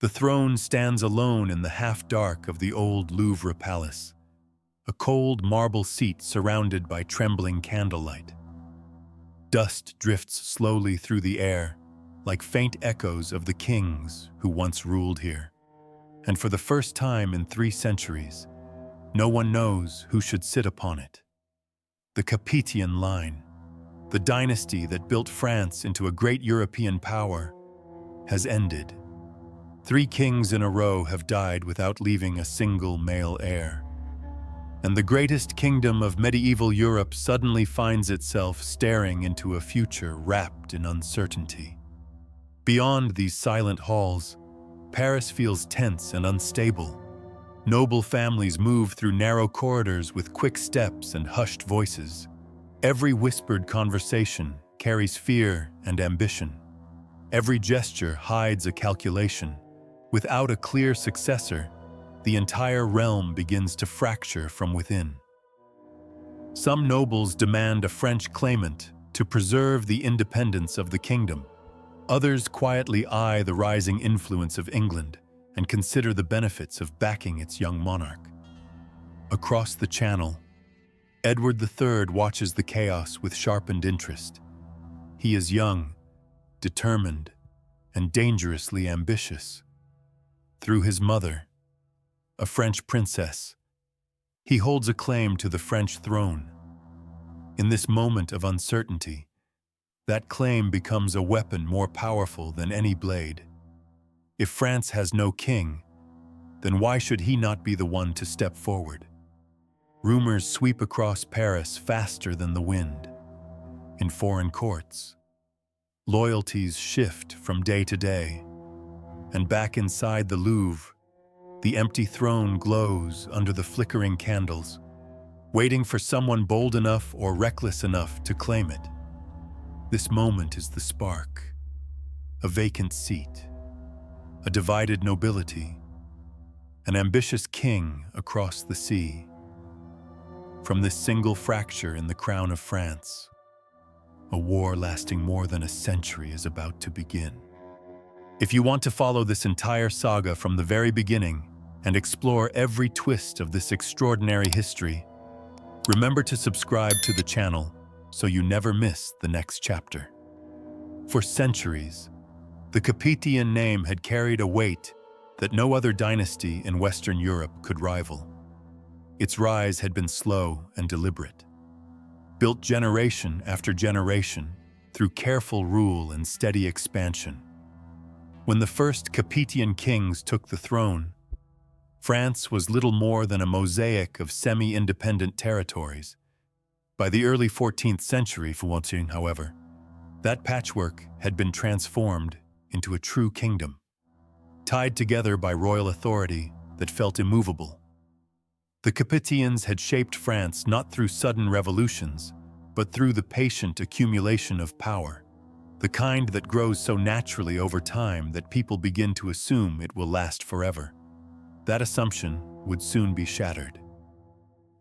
The throne stands alone in the half-dark of the old Louvre palace, a cold marble seat surrounded by trembling candlelight. Dust drifts slowly through the air, like faint echoes of the kings who once ruled here. And for the first time in 3 centuries, no one knows who should sit upon it. The Capetian line, the dynasty that built France into a great European power, has ended. 3 kings in a row have died without leaving a single male heir. And the greatest kingdom of medieval Europe suddenly finds itself staring into a future wrapped in uncertainty. Beyond these silent halls, Paris feels tense and unstable. Noble families move through narrow corridors with quick steps and hushed voices. Every whispered conversation carries fear and ambition. Every gesture hides a calculation. Without a clear successor, the entire realm begins to fracture from within. Some nobles demand a French claimant to preserve the independence of the kingdom. Others quietly eye the rising influence of England and consider the benefits of backing its young monarch. Across the Channel, Edward III watches the chaos with sharpened interest. He is young, determined, and dangerously ambitious. Through his mother, a French princess, he holds a claim to the French throne. In this moment of uncertainty, that claim becomes a weapon more powerful than any blade. If France has no king, then why should he not be the one to step forward? Rumors sweep across Paris faster than the wind. In foreign courts, loyalties shift from day to day, and back inside the Louvre, the empty throne glows under the flickering candles, waiting for someone bold enough or reckless enough to claim it. This moment is the spark, a vacant seat, a divided nobility, an ambitious king across the sea. From this single fracture in the crown of France, a war lasting more than a century is about to begin. If you want to follow this entire saga from the very beginning and explore every twist of this extraordinary history, remember to subscribe to the channel so you never miss the next chapter. For centuries, the Capetian name had carried a weight that no other dynasty in Western Europe could rival. Its rise had been slow and deliberate, built generation after generation through careful rule and steady expansion. When the first Capetian kings took the throne, France was little more than a mosaic of semi-independent territories. By the early 14th century, however, that patchwork had been transformed into a true kingdom, tied together by royal authority that felt immovable. The Capetians had shaped France not through sudden revolutions, but through the patient accumulation of power, the kind that grows so naturally over time that people begin to assume it will last forever. That assumption would soon be shattered.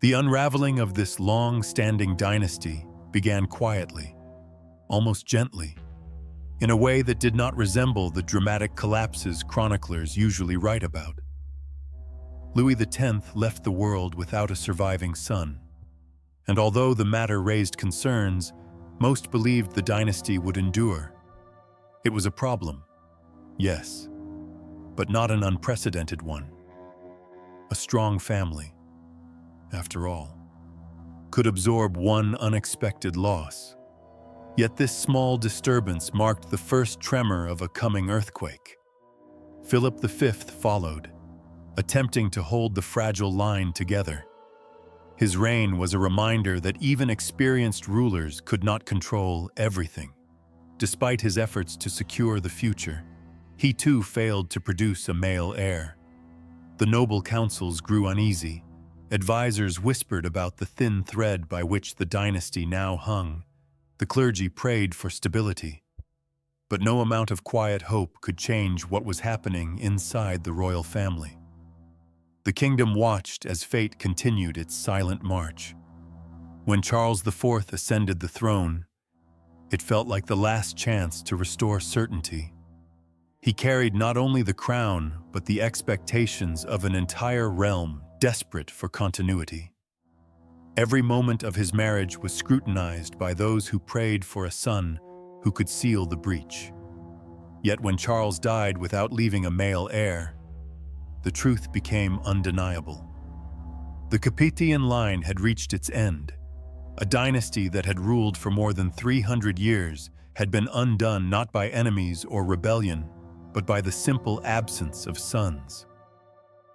The unraveling of this long-standing dynasty began quietly, almost gently, in a way that did not resemble the dramatic collapses chroniclers usually write about. Louis X left the world without a surviving son, and although the matter raised concerns, most believed the dynasty would endure. It was a problem, yes, but not an unprecedented one. A strong family, after all, could absorb one unexpected loss. Yet this small disturbance marked the first tremor of a coming earthquake. Philip V followed, attempting to hold the fragile line together. His reign was a reminder that even experienced rulers could not control everything. Despite his efforts to secure the future, he too failed to produce a male heir. The noble councils grew uneasy. Advisors whispered about the thin thread by which the dynasty now hung. The clergy prayed for stability. But no amount of quiet hope could change what was happening inside the royal family. The kingdom watched as fate continued its silent march. When Charles IV ascended the throne, it felt like the last chance to restore certainty. He carried not only the crown, but the expectations of an entire realm desperate for continuity. Every moment of his marriage was scrutinized by those who prayed for a son who could seal the breach. Yet when Charles died without leaving a male heir, the truth became undeniable. The Capetian line had reached its end. A dynasty that had ruled for more than 300 years had been undone not by enemies or rebellion, but by the simple absence of sons.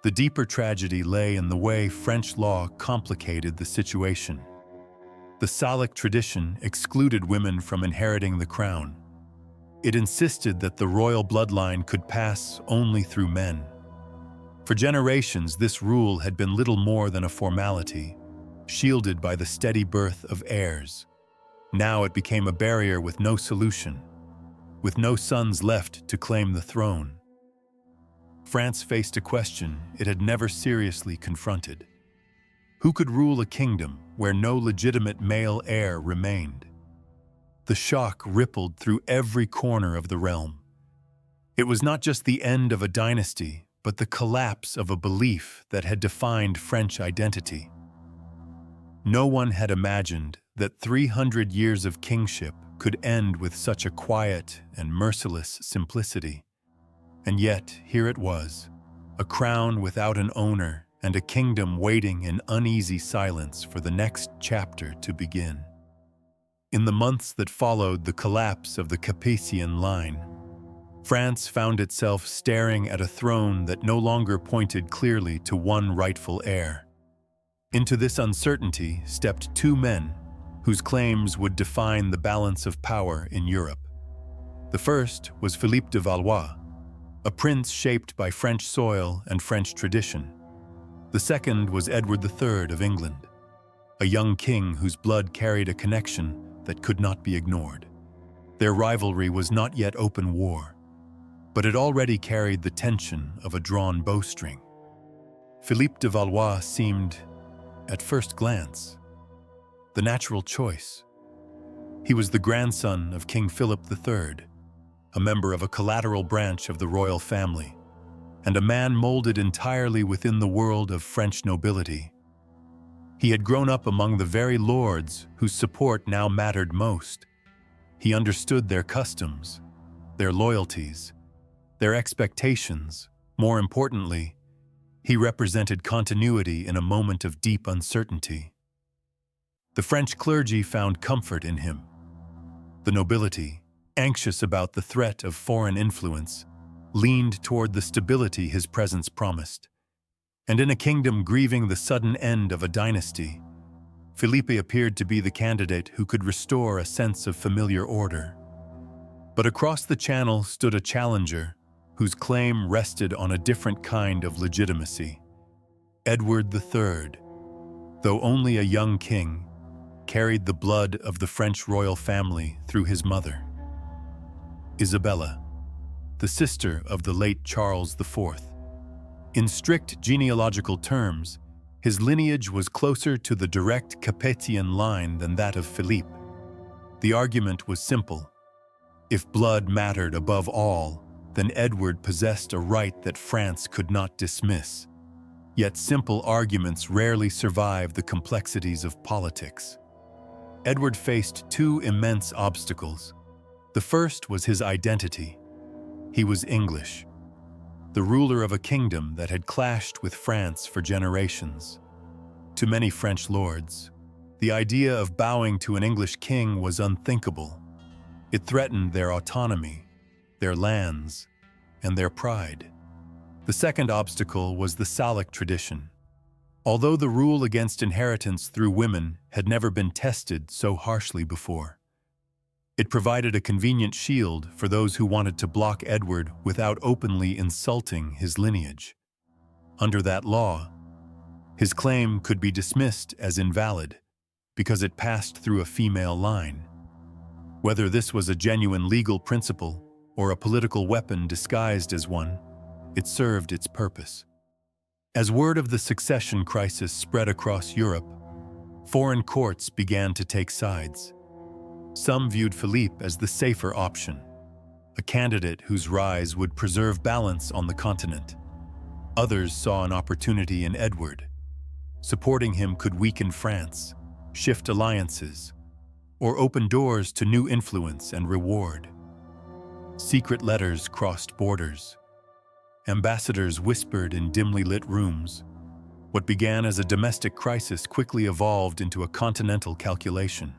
The deeper tragedy lay in the way French law complicated the situation. The Salic tradition excluded women from inheriting the crown. It insisted that the royal bloodline could pass only through men. For generations, this rule had been little more than a formality, shielded by the steady birth of heirs. Now it became a barrier with no solution, with no sons left to claim the throne. France faced a question it had never seriously confronted. Who could rule a kingdom where no legitimate male heir remained? The shock rippled through every corner of the realm. It was not just the end of a dynasty, but the collapse of a belief that had defined French identity. No one had imagined that 300 years of kingship could end with such a quiet and merciless simplicity. And yet, here it was, a crown without an owner and a kingdom waiting in uneasy silence for the next chapter to begin. In the months that followed the collapse of the Capetian line, France found itself staring at a throne that no longer pointed clearly to one rightful heir. Into this uncertainty stepped two men whose claims would define the balance of power in Europe. The first was Philippe de Valois, a prince shaped by French soil and French tradition. The second was Edward III of England, a young king whose blood carried a connection that could not be ignored. Their rivalry was not yet open war, but it already carried the tension of a drawn bowstring. Philippe de Valois seemed, at first glance, the natural choice. He was the grandson of King Philip III, a member of a collateral branch of the royal family, and a man molded entirely within the world of French nobility. He had grown up among the very lords whose support now mattered most. He understood their customs, their loyalties, their expectations. More importantly, he represented continuity in a moment of deep uncertainty. The French clergy found comfort in him. The nobility, anxious about the threat of foreign influence, leaned toward the stability his presence promised. And in a kingdom grieving the sudden end of a dynasty, Philippe appeared to be the candidate who could restore a sense of familiar order. But across the channel stood a challenger whose claim rested on a different kind of legitimacy. Edward III, though only a young king, carried the blood of the French royal family through his mother, Isabella, the sister of the late Charles IV. In strict genealogical terms, his lineage was closer to the direct Capetian line than that of Philippe. The argument was simple. If blood mattered above all, then Edward possessed a right that France could not dismiss. Yet simple arguments rarely survive the complexities of politics. Edward faced two immense obstacles. The first was his identity. He was English, the ruler of a kingdom that had clashed with France for generations. To many French lords, the idea of bowing to an English king was unthinkable. It threatened their autonomy, their lands, and their pride. The second obstacle was the Salic tradition. Although the rule against inheritance through women had never been tested so harshly before, it provided a convenient shield for those who wanted to block Edward without openly insulting his lineage. Under that law, his claim could be dismissed as invalid because it passed through a female line. Whether this was a genuine legal principle or a political weapon disguised as one, it served its purpose. As word of the succession crisis spread across Europe, foreign courts began to take sides. Some viewed Philippe as the safer option, a candidate whose rise would preserve balance on the continent. Others saw an opportunity in Edward. Supporting him could weaken France, shift alliances, or open doors to new influence and reward. Secret letters crossed borders. Ambassadors whispered in dimly lit rooms. What began as a domestic crisis quickly evolved into a continental calculation.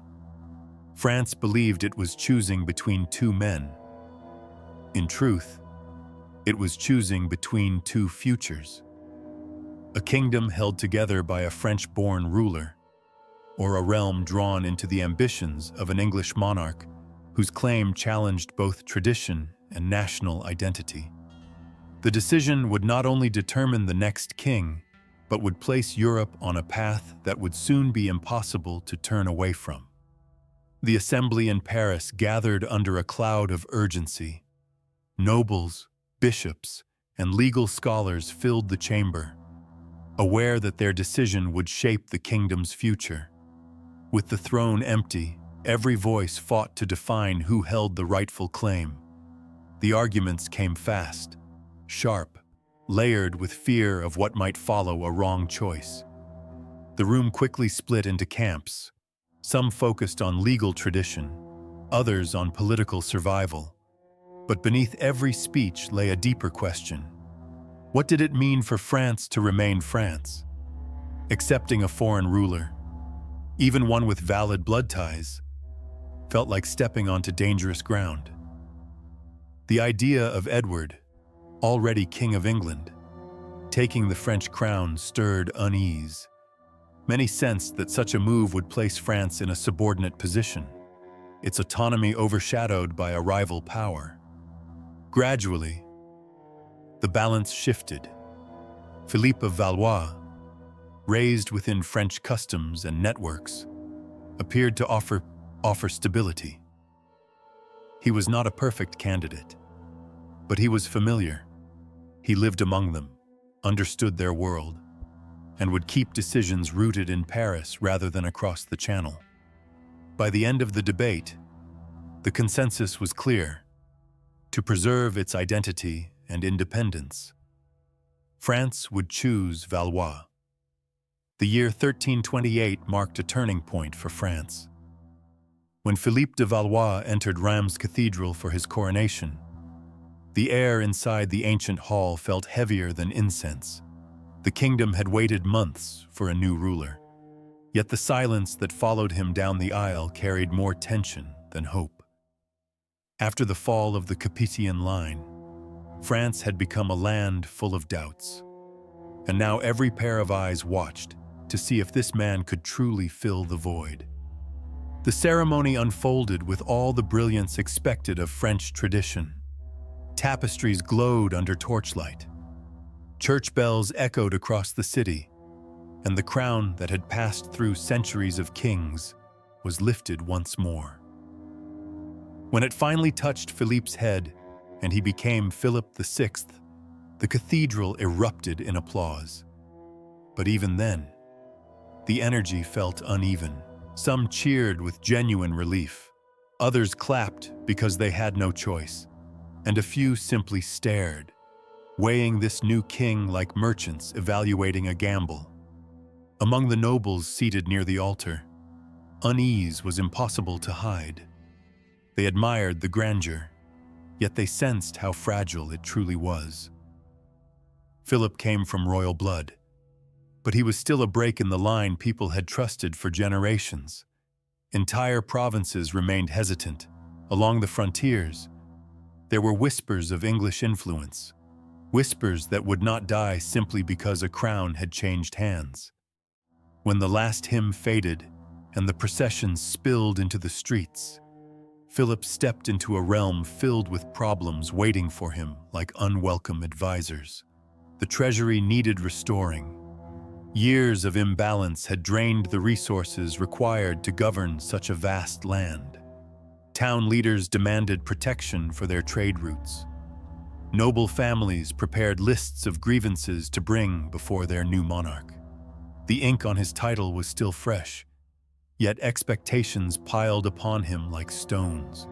France believed it was choosing between two men. In truth, it was choosing between two futures. A kingdom held together by a French-born ruler, or a realm drawn into the ambitions of an English monarch whose claim challenged both tradition and national identity. The decision would not only determine the next king, but would place Europe on a path that would soon be impossible to turn away from. The assembly in Paris gathered under a cloud of urgency. Nobles, bishops, and legal scholars filled the chamber, aware that their decision would shape the kingdom's future. With the throne empty, every voice fought to define who held the rightful claim. The arguments came fast, sharp, layered with fear of what might follow a wrong choice. The room quickly split into camps, some focused on legal tradition, others on political survival. But beneath every speech lay a deeper question. What did it mean for France to remain France? Accepting a foreign ruler, even one with valid blood ties, felt like stepping onto dangerous ground. The idea of Edward, already King of England, taking the French crown stirred unease. Many sensed that such a move would place France in a subordinate position, its autonomy overshadowed by a rival power. Gradually, the balance shifted. Philippe of Valois, raised within French customs and networks, appeared to offer stability. He was not a perfect candidate, but he was familiar. He lived among them, understood their world, and would keep decisions rooted in Paris rather than across the Channel. By the end of the debate, the consensus was clear: to preserve its identity and independence, France would choose Valois. The year 1328 marked a turning point for France. When Philippe de Valois entered Reims Cathedral for his coronation, the air inside the ancient hall felt heavier than incense. The kingdom had waited months for a new ruler, yet the silence that followed him down the aisle carried more tension than hope. After the fall of the Capetian line, France had become a land full of doubts, and now every pair of eyes watched to see if this man could truly fill the void. The ceremony unfolded with all the brilliance expected of French tradition. Tapestries glowed under torchlight. Church bells echoed across the city, and the crown that had passed through centuries of kings was lifted once more. When it finally touched Philippe's head and he became Philip VI, the cathedral erupted in applause. But even then, the energy felt uneven. Some cheered with genuine relief, others clapped because they had no choice, and a few simply stared, weighing this new king like merchants evaluating a gamble. Among the nobles seated near the altar, unease was impossible to hide. They admired the grandeur, yet they sensed how fragile it truly was. Philip came from royal blood, but he was still a break in the line people had trusted for generations. Entire provinces remained hesitant. Along the frontiers, there were whispers of English influence, whispers that would not die simply because a crown had changed hands. When the last hymn faded and the processions spilled into the streets, Philip stepped into a realm filled with problems waiting for him like unwelcome advisors. The treasury needed restoring. Years of imbalance had drained the resources required to govern such a vast land. Town leaders demanded protection for their trade routes. Noble families prepared lists of grievances to bring before their new monarch. The ink on his title was still fresh, yet expectations piled upon him like stones.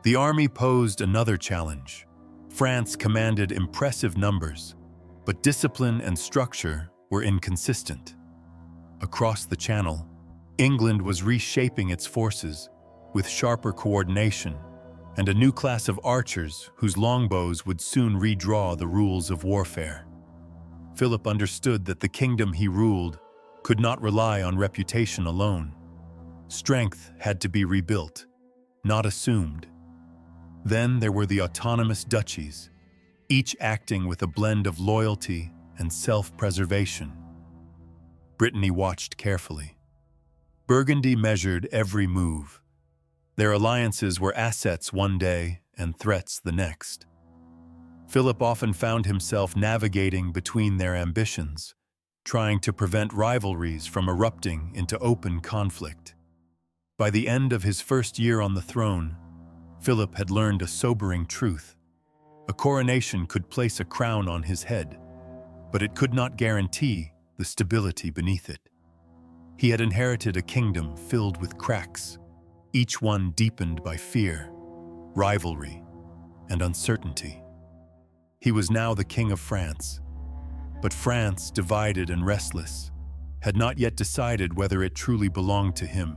The army posed another challenge. France commanded impressive numbers, but discipline and structure were inconsistent. Across the Channel, England was reshaping its forces with sharper coordination and a new class of archers whose longbows would soon redraw the rules of warfare. Philip understood that the kingdom he ruled could not rely on reputation alone. Strength had to be rebuilt, not assumed. Then there were the autonomous duchies, each acting with a blend of loyalty and self-preservation. Brittany watched carefully. Burgundy measured every move. Their alliances were assets one day and threats the next. Philip often found himself navigating between their ambitions, trying to prevent rivalries from erupting into open conflict. By the end of his first year on the throne, Philip had learned a sobering truth. A coronation could place a crown on his head, but it could not guarantee the stability beneath it. He had inherited a kingdom filled with cracks, each one deepened by fear, rivalry, and uncertainty. He was now the king of France, but France, divided and restless, had not yet decided whether it truly belonged to him.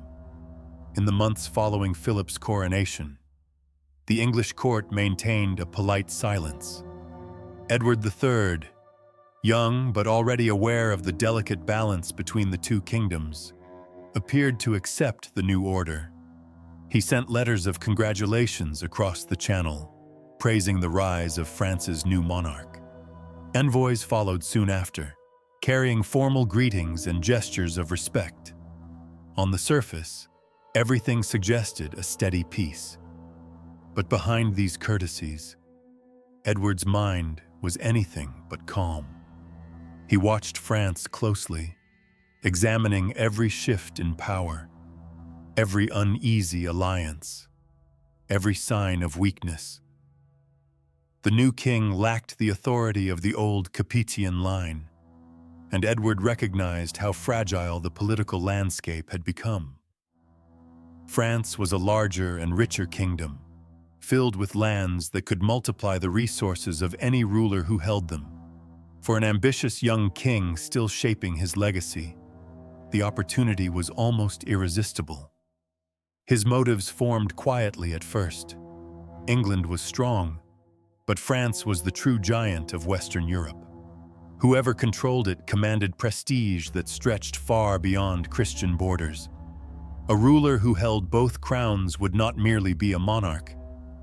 In the months following Philip's coronation, the English court maintained a polite silence. Edward III, young but already aware of the delicate balance between the two kingdoms, appeared to accept the new order. He sent letters of congratulations across the Channel, praising the rise of France's new monarch. Envoys followed soon after, carrying formal greetings and gestures of respect. On the surface, everything suggested a steady peace. But behind these courtesies, Edward's mind was anything but calm. He watched France closely, examining every shift in power, every uneasy alliance, every sign of weakness. The new king lacked the authority of the old Capetian line, and Edward recognized how fragile the political landscape had become. France was a larger and richer kingdom, filled with lands that could multiply the resources of any ruler who held them. For an ambitious young king still shaping his legacy, the opportunity was almost irresistible. His motives formed quietly at first. England was strong, but France was the true giant of Western Europe. Whoever controlled it commanded prestige that stretched far beyond Christian borders. A ruler who held both crowns would not merely be a monarch.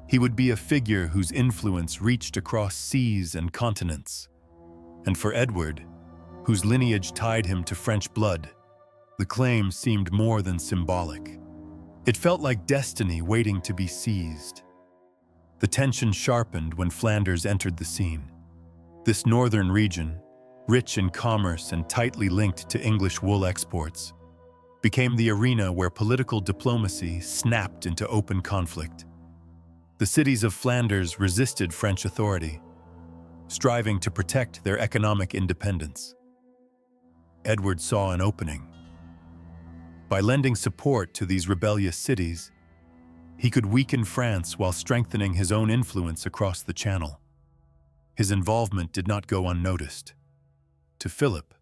He would be a figure whose influence reached across seas and continents. And for Edward, whose lineage tied him to French blood, the claim seemed more than symbolic. It felt like destiny waiting to be seized. The tension sharpened when Flanders entered the scene. This northern region, rich in commerce and tightly linked to English wool exports, became the arena where political diplomacy snapped into open conflict. The cities of Flanders resisted French authority, striving to protect their economic independence. Edward saw an opening. By lending support to these rebellious cities, he could weaken France while strengthening his own influence across the Channel. His involvement did not go unnoticed. To Philip,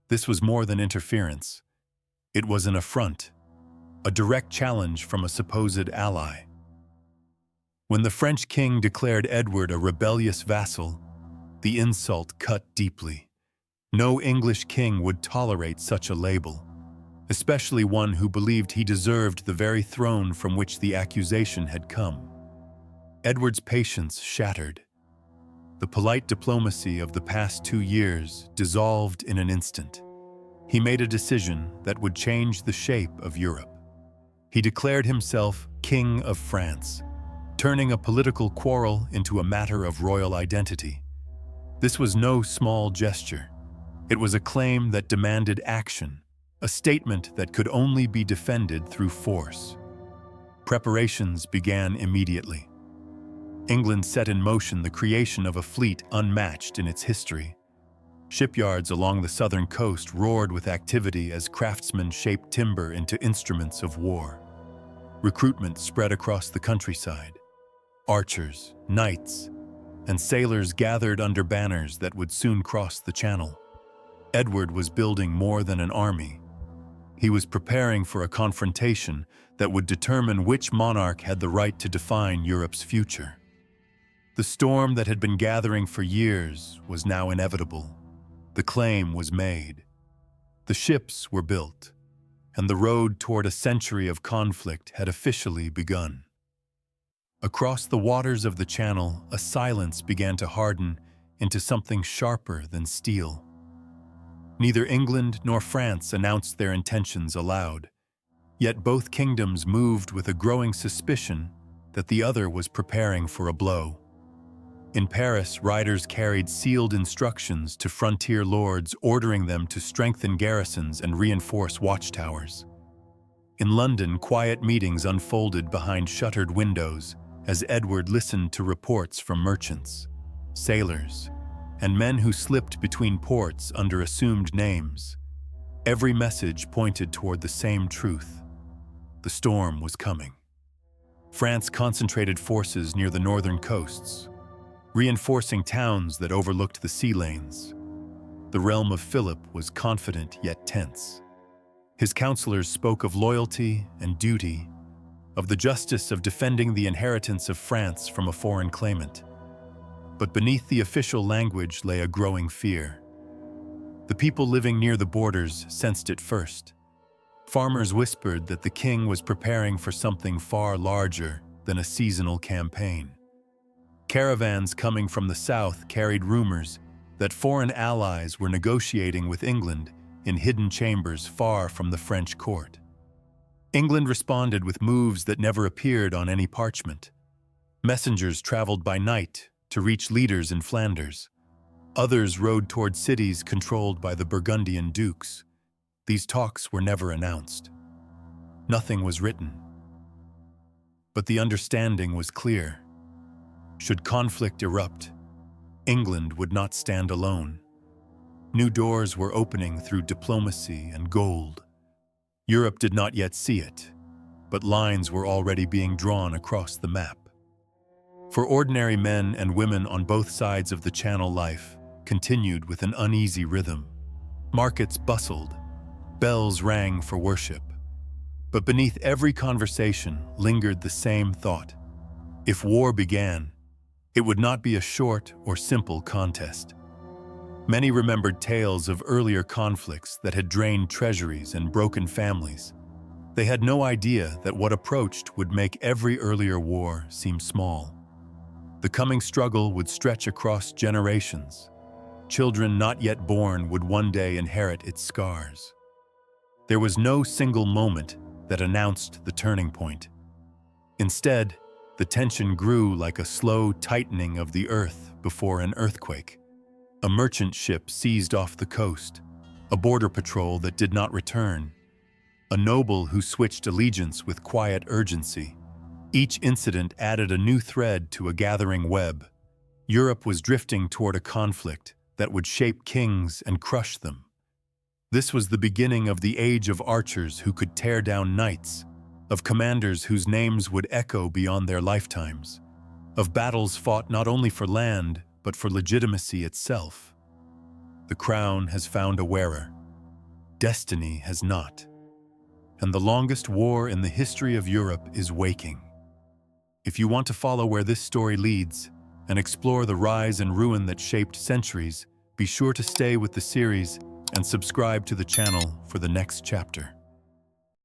this was more than interference. It was an affront, a direct challenge from a supposed ally. When the French king declared Edward a rebellious vassal, the insult cut deeply. No English king would tolerate such a label, especially one who believed he deserved the very throne from which the accusation had come. Edward's patience shattered. The polite diplomacy of the past 2 years dissolved in an instant. He made a decision that would change the shape of Europe. He declared himself King of France, turning a political quarrel into a matter of royal identity. This was no small gesture. It was a claim that demanded action, a statement that could only be defended through force. Preparations began immediately. England set in motion the creation of a fleet unmatched in its history. Shipyards along the southern coast roared with activity as craftsmen shaped timber into instruments of war. Recruitment spread across the countryside. Archers, knights, and sailors gathered under banners that would soon cross the Channel. Edward was building more than an army. He was preparing for a confrontation that would determine which monarch had the right to define Europe's future. The storm that had been gathering for years was now inevitable. The claim was made. The ships were built, and the road toward a century of conflict had officially begun. Across the waters of the Channel, a silence began to harden into something sharper than steel. Neither England nor France announced their intentions aloud, yet both kingdoms moved with a growing suspicion that the other was preparing for a blow. In Paris, riders carried sealed instructions to frontier lords ordering them to strengthen garrisons and reinforce watchtowers. In London, quiet meetings unfolded behind shuttered windows as Edward listened to reports from merchants, sailors, and men who slipped between ports under assumed names. Every message pointed toward the same truth. The storm was coming. France concentrated forces near the northern coasts, reinforcing towns that overlooked the sea lanes. The realm of Philip was confident yet tense. His counselors spoke of loyalty and duty, of the justice of defending the inheritance of France from a foreign claimant. But beneath the official language lay a growing fear. The people living near the borders sensed it first. Farmers whispered that the king was preparing for something far larger than a seasonal campaign. Caravans coming from the south carried rumors that foreign allies were negotiating with England in hidden chambers far from the French court. England responded with moves that never appeared on any parchment. Messengers traveled by night to reach leaders in Flanders. Others rode toward cities controlled by the Burgundian dukes. These talks were never announced. Nothing was written. But the understanding was clear. Should conflict erupt, England would not stand alone. New doors were opening through diplomacy and gold. Europe did not yet see it, but lines were already being drawn across the map. For ordinary men and women on both sides of the Channel, life continued with an uneasy rhythm. Markets bustled, bells rang for worship. But beneath every conversation lingered the same thought. If war began, it would not be a short or simple contest. Many remembered tales of earlier conflicts that had drained treasuries and broken families. They had no idea that what approached would make every earlier war seem small. The coming struggle would stretch across generations. Children not yet born would one day inherit its scars. There was no single moment that announced the turning point. Instead, the tension grew like a slow tightening of the earth before an earthquake. A merchant ship seized off the coast, a border patrol that did not return, a noble who switched allegiance with quiet urgency. Each incident added a new thread to a gathering web. Europe was drifting toward a conflict that would shape kings and crush them. This was the beginning of the age of archers who could tear down knights, of commanders whose names would echo beyond their lifetimes, of battles fought not only for land, but for legitimacy itself. The crown has found a wearer. Destiny has not. And the longest war in the history of Europe is waking. If you want to follow where this story leads and explore the rise and ruin that shaped centuries, be sure to stay with the series and subscribe to the channel for the next chapter.